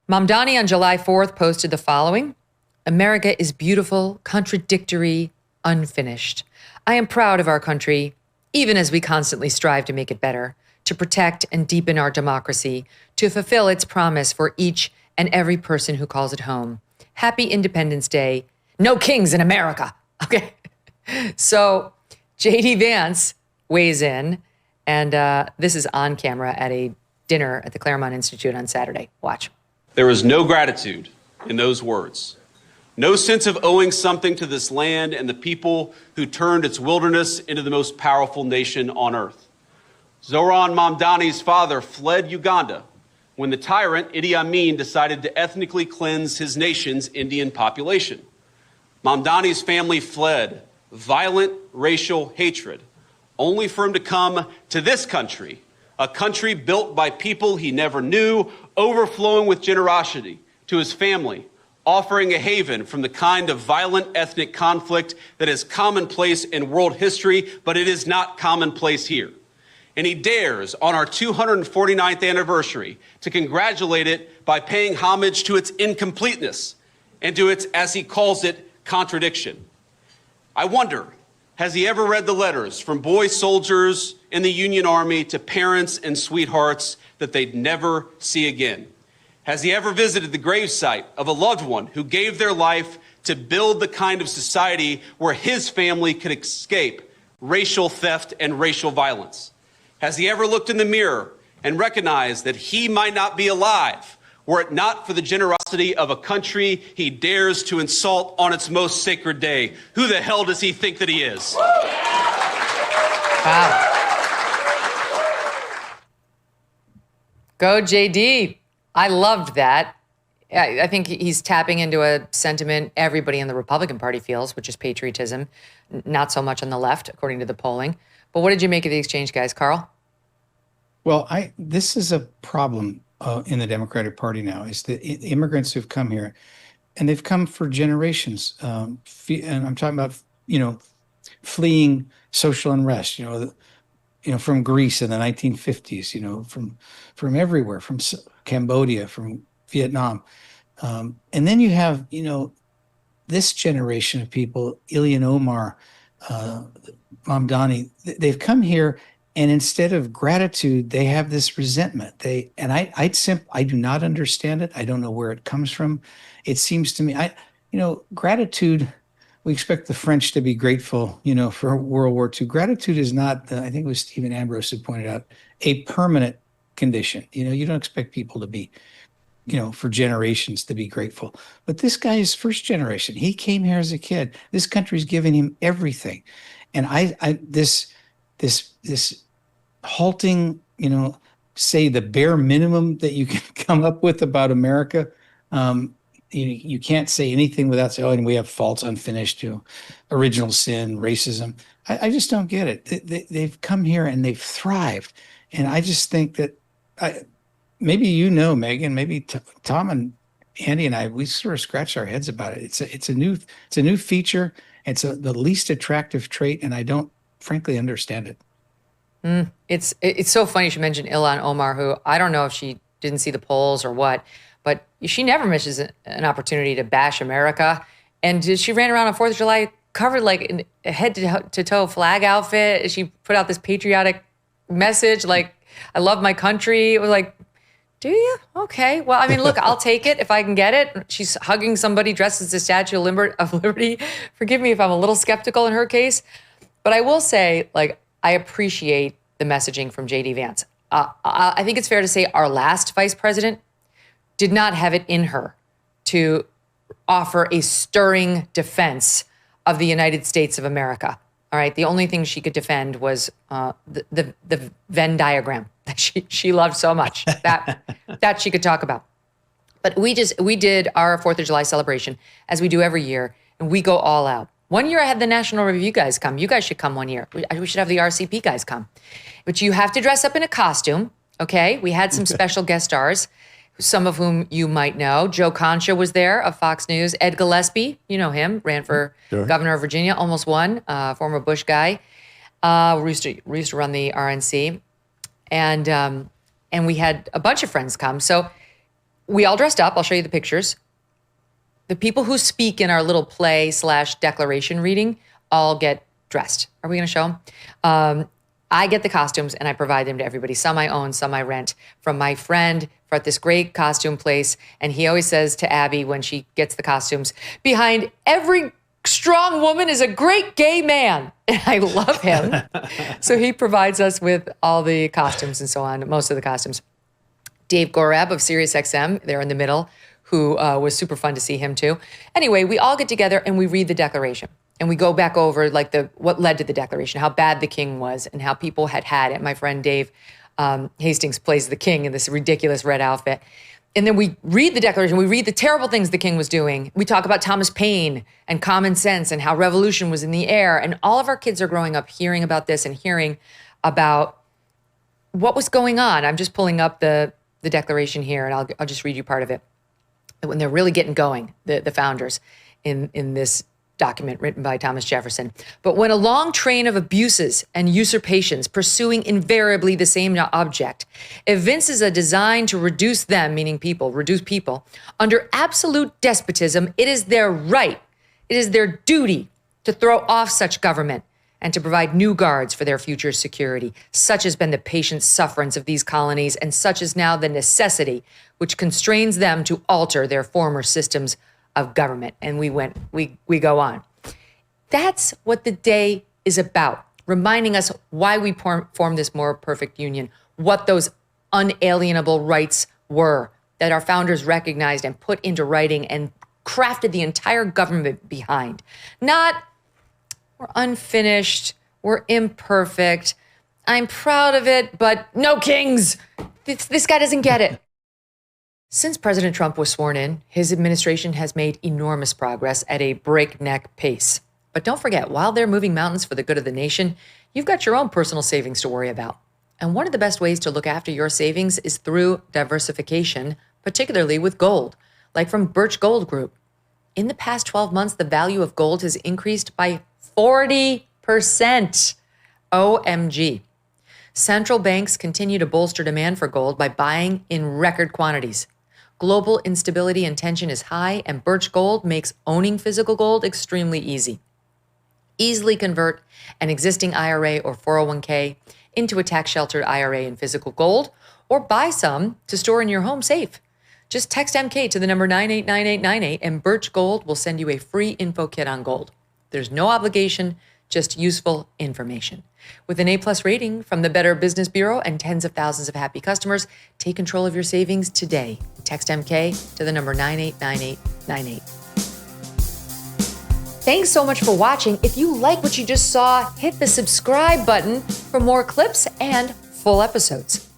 Mamdani on July 4th posted the following: America is beautiful, contradictory, unfinished. I am proud of our country, even as we constantly strive to make it better, to protect and deepen our democracy, to fulfill its promise for each and every person who calls it home. Happy Independence Day. No kings in America. Okay. So JD Vance weighs in, and this is on camera at a dinner at the Claremont Institute on Saturday. Watch. There is no gratitude in those words. No sense of owing something to this land and the people who turned its wilderness into the most powerful nation on earth. Zohran Mamdani's father fled Uganda when the tyrant Idi Amin decided to ethnically cleanse his nation's Indian population. Mamdani's family fled violent racial hatred, only for him to come to this country, a country built by people he never knew, overflowing with generosity to his family, offering a haven from the kind of violent ethnic conflict that is commonplace in world history, but it is not commonplace here. And he dares, on our 249th anniversary, to congratulate it by paying homage to its incompleteness and to its, as he calls it, contradiction. I wonder, has he ever read the letters from boy soldiers in the Union Army to parents and sweethearts that they'd never see again? Has he ever visited the gravesite of a loved one who gave their life to build the kind of society where his family could escape racial theft and racial violence? Has he ever looked in the mirror and recognized that he might not be alive were it not for the generosity of a country he dares to insult on its most sacred day? Who the hell does he think that he is? Wow. Go JD. I loved that. I think he's tapping into a sentiment everybody in the Republican Party feels, which is patriotism, not so much on the left, according to the polling. But what did you make of the exchange, guys? Carl? Well, this is a problem in the Democratic Party now, is the immigrants who've come here, and they've come for generations. And I'm talking about, fleeing social unrest, from Greece in the 1950s, from everywhere, from Cambodia, from Vietnam. And then you have, this generation of people, Ilhan Omar, Mamdani, they've come here, and instead of gratitude, they have this resentment. I do not understand it. I don't know where it comes from. It seems to me, gratitude, we expect the French to be grateful, for World War II. Gratitude is not, I think it was Stephen Ambrose who pointed out, a permanent condition. You don't expect people to be, for generations to be grateful. But this guy is first generation. He came here as a kid. This country's giving him everything. And this halting, say the bare minimum that you can come up with about America. You can't say anything without saying, and we have faults unfinished, original sin, racism. I just don't get it. They've come here and they've thrived. And I just think that maybe Megyn, maybe Tom and Andy and I, we sort of scratch our heads about it. It's a new feature. It's the least attractive trait, and I don't frankly understand it. It's so funny you should mention Ilhan Omar, who I don't know if she didn't see the polls or what, but she never misses an opportunity to bash America. And she ran around on 4th of July covered like a head to toe flag outfit. She put out this patriotic message like, I love my country. It was like, do you? Okay. Well, I mean, look, I'll take it if I can get it. She's hugging somebody dressed as the Statue of Liberty. Forgive me if I'm a little skeptical in her case. But I will say, I appreciate the messaging from JD Vance. I think it's fair to say our last vice president did not have it in her to offer a stirring defense of the United States of America. All right. The only thing she could defend was the Venn diagram that she loved so much that she could talk about. But we did our 4th of July celebration as we do every year, and we go all out. One year I had the National Review guys come. You guys should come one year. We should have the RCP guys come. But you have to dress up in a costume, okay? We had some special guest stars, some of whom you might know. Joe Concha was there of Fox News. Ed Gillespie, you know him, ran for governor of Virginia, almost won, former Bush guy. We used to run the RNC. And we had a bunch of friends come. So we all dressed up. I'll show you the pictures. The people who speak in our little play / declaration reading all get dressed. Are we going to show them? I get the costumes and I provide them to everybody. Some I own, some I rent from my friend at this great costume place. And he always says to Abby when she gets the costumes, behind every strong woman is a great gay man. And I love him. So he provides us with all the costumes and so on, most of the costumes. Dave Gorab of SiriusXM, there in the middle, who was super fun to see him too. Anyway, we all get together and we read the Declaration. And we go back over what led to the Declaration, how bad the king was and how people had it. My friend Dave Hastings plays the king in this ridiculous red outfit. And then we read the Declaration. We read the terrible things the king was doing. We talk about Thomas Paine and common sense and how revolution was in the air. And all of our kids are growing up hearing about this and hearing about what was going on. I'm just pulling up the Declaration here, and I'll just read you part of it. When they're really getting going, the founders in this document written by Thomas Jefferson. But when a long train of abuses and usurpations pursuing invariably the same object evinces a design to reduce them, meaning people, reduce people, under absolute despotism, it is their right, it is their duty to throw off such government and to provide new guards for their future security. Such has been the patient sufferance of these colonies, and such is now the necessity which constrains them to alter their former systems of government. And we go on. That's what the day is about, reminding us why we formed this more perfect union, what those unalienable rights were that our founders recognized and put into writing and crafted the entire government behind. Not, we're unfinished, we're imperfect, I'm proud of it, but no kings. This guy doesn't get it. Since President Trump was sworn in, his administration has made enormous progress at a breakneck pace. But don't forget, while they're moving mountains for the good of the nation, you've got your own personal savings to worry about. And one of the best ways to look after your savings is through diversification, particularly with gold, like from Birch Gold Group. In the past 12 months, the value of gold has increased by 40%. OMG. Central banks continue to bolster demand for gold by buying in record quantities. Global instability and tension is high, and Birch Gold makes owning physical gold extremely easy. Easily convert an existing IRA or 401k into a tax-sheltered IRA in physical gold, or buy some to store in your home safe. Just text MK to the number 989898, and Birch Gold will send you a free info kit on gold. There's no obligation, just useful information. With an A+ rating from the Better Business Bureau and tens of thousands of happy customers, take control of your savings today. Text MK to the number 989898. Thanks so much for watching. If you like what you just saw, hit the subscribe button for more clips and full episodes.